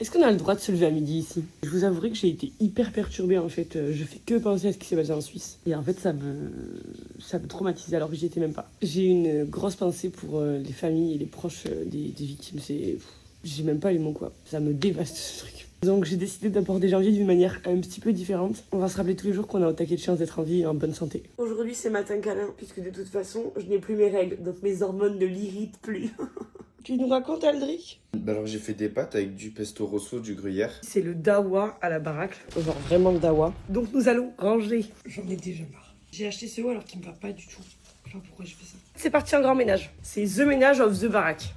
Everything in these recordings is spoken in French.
Est-ce qu'on a le droit de se lever à midi ici? Je vous avouerai que j'ai été hyper perturbée en fait. Je fais que penser à ce qui s'est passé en Suisse. Et en fait, ça me traumatise alors que j'y étais même pas. J'ai une grosse pensée pour les familles et les proches des victimes. J'ai même pas les mots quoi. Ça me dévaste ce truc. Donc j'ai décidé d'aborder janvier d'une manière un petit peu différente. On va se rappeler tous les jours qu'on a au taquet de chance d'être en vie et en bonne santé. Aujourd'hui c'est matin câlin, puisque de toute façon je n'ai plus mes règles, donc mes hormones ne l'irritent plus. Tu nous racontes Aldric? Alors j'ai fait des pâtes avec du pesto rosso, du gruyère. C'est le dawa à la baraque, genre vraiment le dawa. Donc nous allons ranger. J'en ai déjà marre. J'ai acheté ce haut alors qu'il me va pas du tout. Je sais pas pourquoi je fais ça. C'est parti en grand ménage. C'est the ménage of the baraque.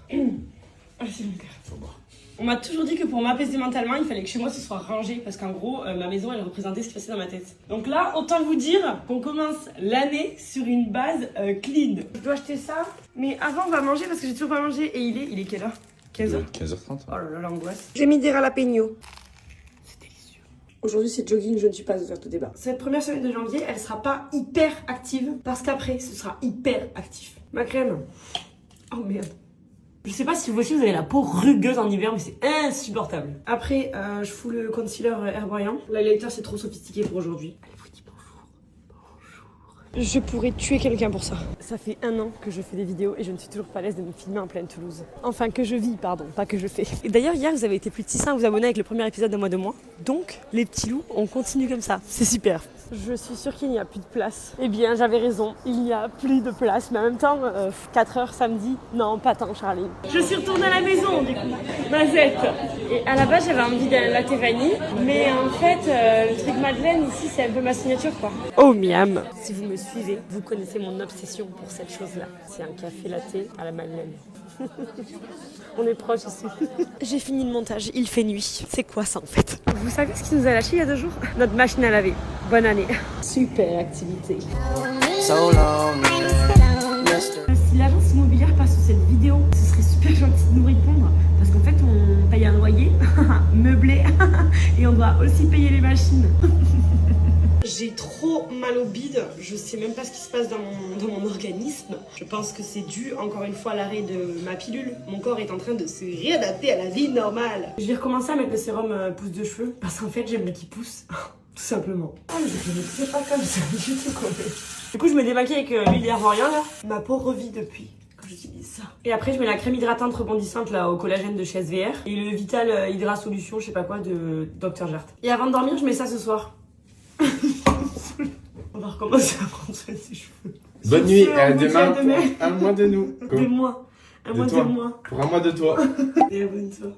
Ah c'est mon cœur. Faut boire. On m'a toujours dit que pour m'apaiser mentalement, il fallait que chez moi ce soit rangé parce qu'en gros, ma maison elle représentait ce qui passait dans ma tête. Donc là, autant vous dire qu'on commence l'année sur une base clean. Je dois acheter ça, mais avant on va manger parce que j'ai toujours pas mangé et il est quelle heure? 15h. 15h30. Oh là là, l'angoisse. J'ai mis des ralapeños. C'est délicieux. Aujourd'hui c'est jogging, je ne suis pas ouverte au débat. Cette première semaine de janvier, elle sera pas hyper active parce qu'après ce sera hyper actif. Ma crème. Oh merde. Je sais pas si vous aussi vous avez la peau rugueuse en hiver, mais c'est insupportable. Après, je fous le concealer Herborian. L'highlighter c'est trop sophistiqué pour aujourd'hui. Allez, vous dites bonjour. Bonjour. Je pourrais tuer quelqu'un pour ça. Ça fait 1 an que je fais des vidéos et je ne suis toujours pas à l'aise de me filmer en pleine Toulouse. Enfin, que je vis, pardon, pas que je fais. Et d'ailleurs, hier, vous avez été plus de 600 à vous abonner avec le premier épisode d'un mois de moins. Donc, les petits loups, on continue comme ça. C'est super. Je suis sûre qu'il n'y a plus de place. Eh bien, j'avais raison, il n'y a plus de place. Mais en même temps, 4h samedi, non, pas tant, Charlie. Je suis retournée à la maison, du coup, Mazette. Et à la base, j'avais envie d'un latte vanille. Mais en fait, le truc Madeleine, ici, c'est un peu ma signature, quoi. Oh, miam. Si vous me suivez, vous connaissez mon obsession pour cette chose-là. C'est un café latte à la Madeleine. On est proches ici. J'ai fini le montage, il fait nuit. C'est quoi ça en fait? Vous savez ce qui nous a lâché il y a 2 jours? Notre machine à laver. Bonne année. Super activité. Si l'agence immobilière passe sur cette vidéo, ce serait super gentil de nous répondre. Parce qu'en fait, on paye un loyer, meublé, et on doit aussi payer les machines. J'ai trop mal au bide, je sais même pas ce qui se passe dans mon organisme. Je pense que c'est dû encore une fois à l'arrêt de ma pilule. Mon corps est en train de se réadapter à la vie normale. Je vais recommencer à mettre le sérum pousse de cheveux parce qu'en fait j'aime qu'il pousse, tout simplement. Ah mais je ne sais pas comme ça du tout quand même. Du coup je me démaquille avec l'huile Herborian là. Ma peau revit depuis que j'utilise ça. Et après je mets la crème hydratante rebondissante là au collagène de chez SVR et le Vital Hydra Solution je sais pas quoi de Dr Gert. Et avant de dormir je mets ça ce soir. On va recommencer à prendre soin de ses cheveux. Bonne nuit, et à demain pour un mois de nous. De moi. Un mois de moi. Pour un mois de toi. Et abonne-toi.